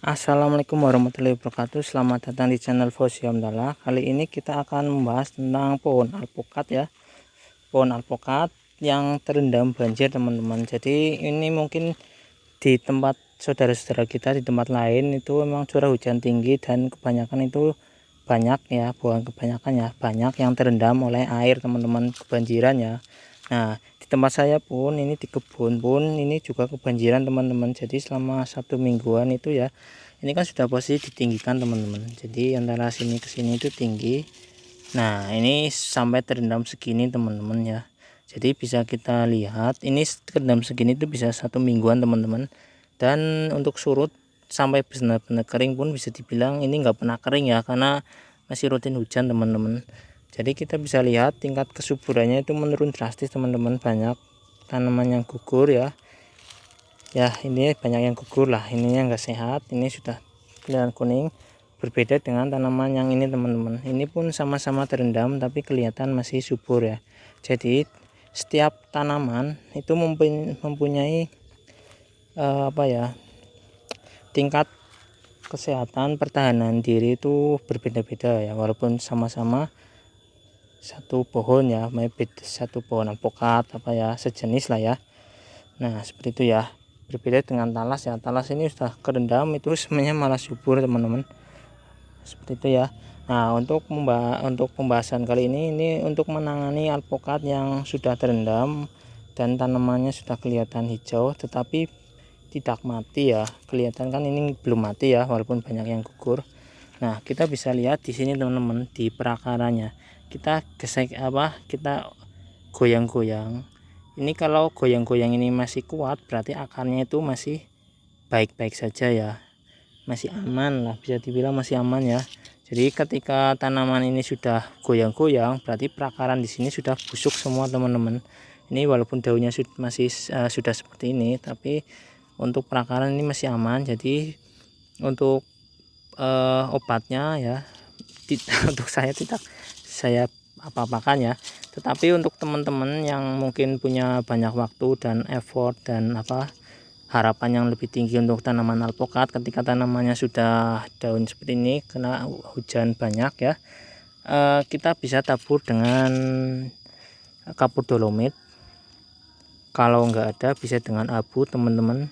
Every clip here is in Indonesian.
Assalamualaikum warahmatullahi wabarakatuh. Selamat datang di channel Fauzi Hamdallah. Kali ini kita akan membahas tentang pohon alpukat ya. Pohon alpukat yang terendam banjir teman-teman. Jadi ini mungkin di tempat saudara-saudara kita di tempat lain itu memang curah hujan tinggi dan kebanyakan itu banyak ya, bukan kebanyakan ya, banyak yang terendam oleh air teman-teman, kebanjiran ya. Nah, di tempat saya pun ini di kebun pun ini juga kebanjiran teman-teman. Jadi selama 1 mingguan itu ya, ini kan sudah posisi ditinggikan teman-teman. Jadi antara sini ke sini itu tinggi. Nah, ini sampai terendam segini teman-teman ya. Jadi bisa kita lihat ini terendam segini itu bisa 1 mingguan teman-teman. Dan untuk surut sampai benar-benar kering pun bisa dibilang ini nggak pernah kering ya, karena masih rutin hujan teman-teman. Jadi kita bisa lihat tingkat kesuburannya itu menurun drastis teman-teman. Banyak tanaman yang gugur ya. Ya, ini banyak yang gugur lah, ininya nggak sehat. Ini sudah kelihatan kuning, berbeda dengan tanaman yang ini teman-teman. Ini pun sama-sama terendam tapi kelihatan masih subur ya. Jadi setiap tanaman itu mempunyai tingkat kesehatan pertahanan diri itu berbeda-beda ya, walaupun sama-sama satu pohon ya, satu pohon alpukat sejenis lah ya. Nah, seperti itu ya. Berbeda dengan talas ya. Talas ini sudah kerendam itu semuanya malah subur teman-teman. Seperti itu ya. Nah, untuk pembahasan kali ini untuk menangani alpukat yang sudah terendam dan tanamannya sudah kelihatan hijau tetapi tidak mati ya. Kelihatan kan ini belum mati ya, walaupun banyak yang gugur. Nah, kita bisa lihat di sini teman-teman, di perakaranya. Kita kita goyang-goyang. Ini kalau goyang-goyang ini masih kuat, berarti akarnya itu masih baik-baik saja ya. Masih aman lah, bisa dibilang masih aman ya. Jadi ketika tanaman ini sudah goyang-goyang, berarti perakaran di sini sudah busuk semua teman-teman. Ini walaupun daunnya sudah seperti ini, tapi untuk perakaran ini masih aman. Jadi untuk obatnya ya untuk saya tidak saya apa-apakan ya, tetapi untuk teman-teman yang mungkin punya banyak waktu dan effort dan harapan yang lebih tinggi untuk tanaman alpukat, ketika tanamannya sudah daun seperti ini kena hujan banyak ya, kita bisa tabur dengan kapur dolomit. Kalau nggak ada bisa dengan abu teman-teman,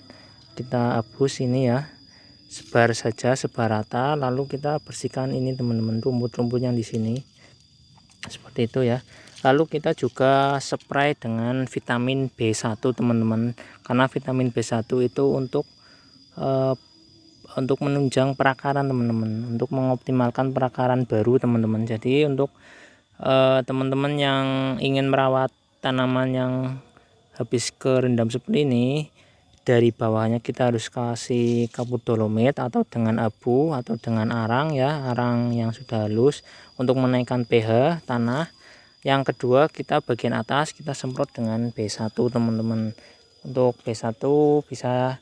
kita abus ini ya, sebar saja, sebar rata, lalu kita bersihkan ini teman-teman, rumput-rumput yang di sini seperti itu ya. Lalu kita juga spray dengan vitamin B1 teman-teman, karena vitamin B1 itu untuk menunjang perakaran teman-teman, untuk mengoptimalkan perakaran baru teman-teman. Jadi untuk teman-teman yang ingin merawat tanaman yang habis kerendam seperti ini, dari bawahnya kita harus kasih kapur dolomit atau dengan abu atau dengan arang ya, arang yang sudah halus untuk menaikkan pH tanah. Yang kedua, kita bagian atas kita semprot dengan B1 teman-teman. Untuk B1 bisa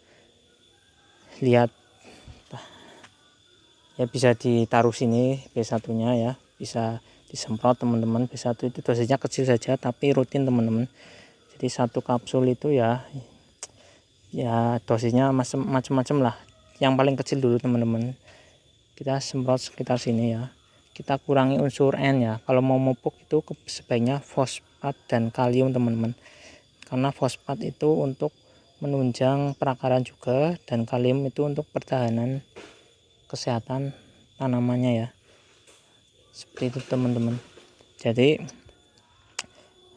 lihat ya, bisa ditaruh sini B1 nya ya, bisa disemprot teman-teman. B1 itu dosisnya kecil saja tapi rutin teman-teman. Jadi satu kapsul itu ya dosisnya macam-macam lah. Yang paling kecil dulu teman-teman, kita semprot sekitar sini ya. Kita kurangi unsur N ya. Kalau mau mupuk itu sebaiknya fosfat dan kalium teman-teman, karena fosfat itu untuk menunjang perakaran juga, dan kalium itu untuk pertahanan kesehatan tanamannya ya. Seperti itu teman-teman. Jadi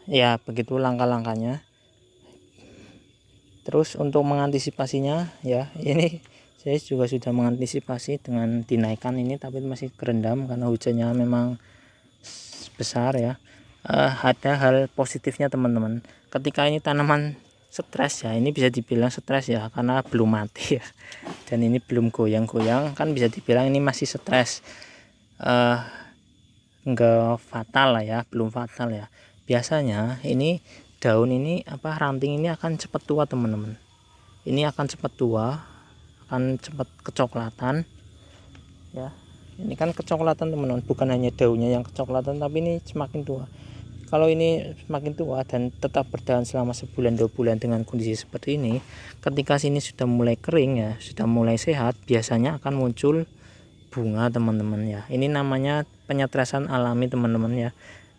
ya begitu langkah-langkahnya. Terus untuk mengantisipasinya ya, ini saya juga sudah mengantisipasi dengan dinaikkan ini, tapi masih kerendam karena hujannya memang besar ya. Ada hal positifnya teman-teman, ketika ini tanaman stres ya, ini bisa dibilang stres ya karena belum mati ya, dan ini belum goyang-goyang, kan bisa dibilang ini masih stres. Enggak fatal lah ya, belum fatal ya. Biasanya ini daun ini ranting ini akan cepat tua teman-teman. Ini akan cepat tua, akan cepat kecoklatan ya. Ini kan kecoklatan teman-teman, bukan hanya daunnya yang kecoklatan tapi ini semakin tua. kalau ini semakin tua dan tetap bertahan selama sebulan 2 bulan dengan kondisi seperti ini, ketika sini sudah mulai kering ya, sudah mulai sehat, biasanya akan muncul bunga teman-teman ya. Ini namanya penyetrasan alami teman-teman ya.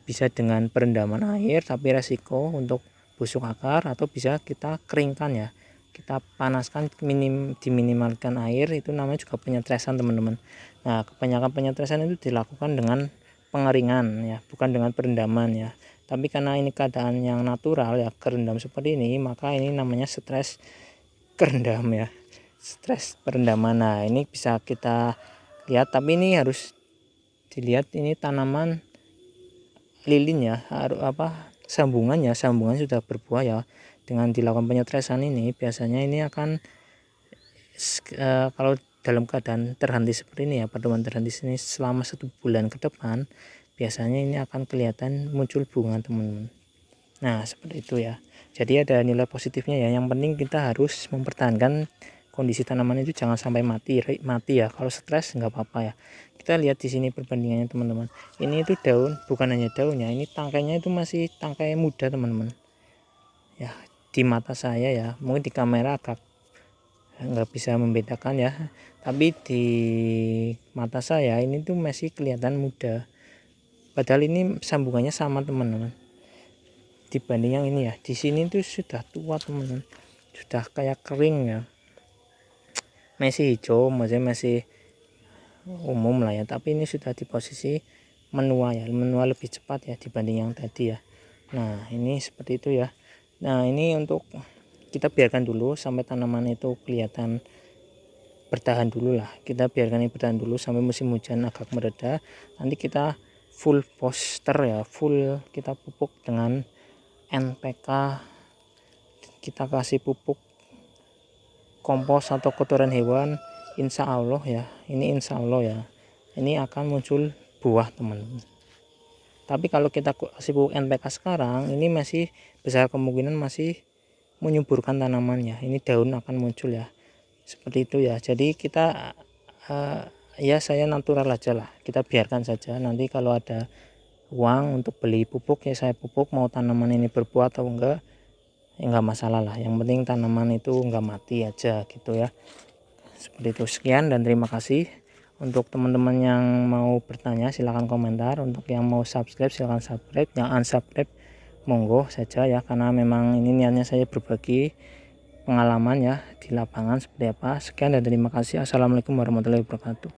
Bisa dengan perendaman air, tapi resiko untuk busuk akar, atau bisa kita keringkan ya, kita panaskan, diminimalkan air, itu namanya juga penyetrasan teman-teman. Nah, kebanyakan penyetrasan itu dilakukan dengan pengeringan ya, bukan dengan perendaman ya. Tapi karena ini keadaan yang natural ya, kerendam seperti ini, maka ini namanya stres kerendam ya, stres perendaman. Nah, ini bisa kita lihat, tapi ini harus dilihat ini tanaman lilin ya, sambungan sudah berbuah ya. Dengan dilakukan penyetrasan ini, biasanya ini akan kalau dalam keadaan terhenti seperti ini ya, pertemuan terhenti sini selama 1 bulan ke depan, biasanya ini akan kelihatan muncul bunga teman-teman. Nah, seperti itu ya. Jadi ada nilai positifnya ya. Yang penting kita harus mempertahankan kondisi tanaman itu jangan sampai mati ya. Kalau stres nggak apa-apa ya. Kita lihat di sini perbandingannya teman-teman. Ini itu daun, bukan hanya daunnya, ini tangkainya itu masih tangkai muda teman-teman. Ya, di mata saya ya, mungkin di kamera agak nggak bisa membedakan ya, tapi di mata saya ini tuh masih kelihatan muda, padahal ini sambungannya sama teman-teman. Dibanding yang ini ya, di sini tuh sudah tua teman-teman, sudah kayak kering ya, masih hijau, maksudnya masih umum lah ya, tapi ini sudah di posisi menua ya, menua lebih cepat ya dibanding yang tadi ya. Nah, ini seperti itu ya. Nah, ini untuk kita biarkan dulu sampai tanaman itu kelihatan bertahan dulu lah, kita biarkan ini bertahan dulu sampai musim hujan agak mereda. Nanti kita full poster ya, full kita pupuk dengan NPK, kita kasih pupuk kompos atau kotoran hewan, insya Allah ya, ini insya Allah ya, ini akan muncul buah teman-teman. Tapi kalau kita kasih pupuk NPK sekarang, ini masih besar kemungkinan masih menyuburkan tanamannya, ini daun akan muncul ya, seperti itu ya. Jadi kita ya saya natural aja lah, kita biarkan saja. Nanti kalau ada uang untuk beli pupuk ya saya pupuk, mau tanaman ini berbuah atau enggak ya enggak masalah lah, yang penting tanaman itu enggak mati aja gitu ya. Seperti itu. Sekian dan terima kasih. Untuk teman-teman yang mau bertanya silahkan komentar, untuk yang mau subscribe silahkan subscribe, yang unsubscribe monggo saja ya, karena memang ini niatnya saya berbagi pengalaman ya di lapangan seperti apa. Sekian dan terima kasih. Assalamualaikum warahmatullahi wabarakatuh.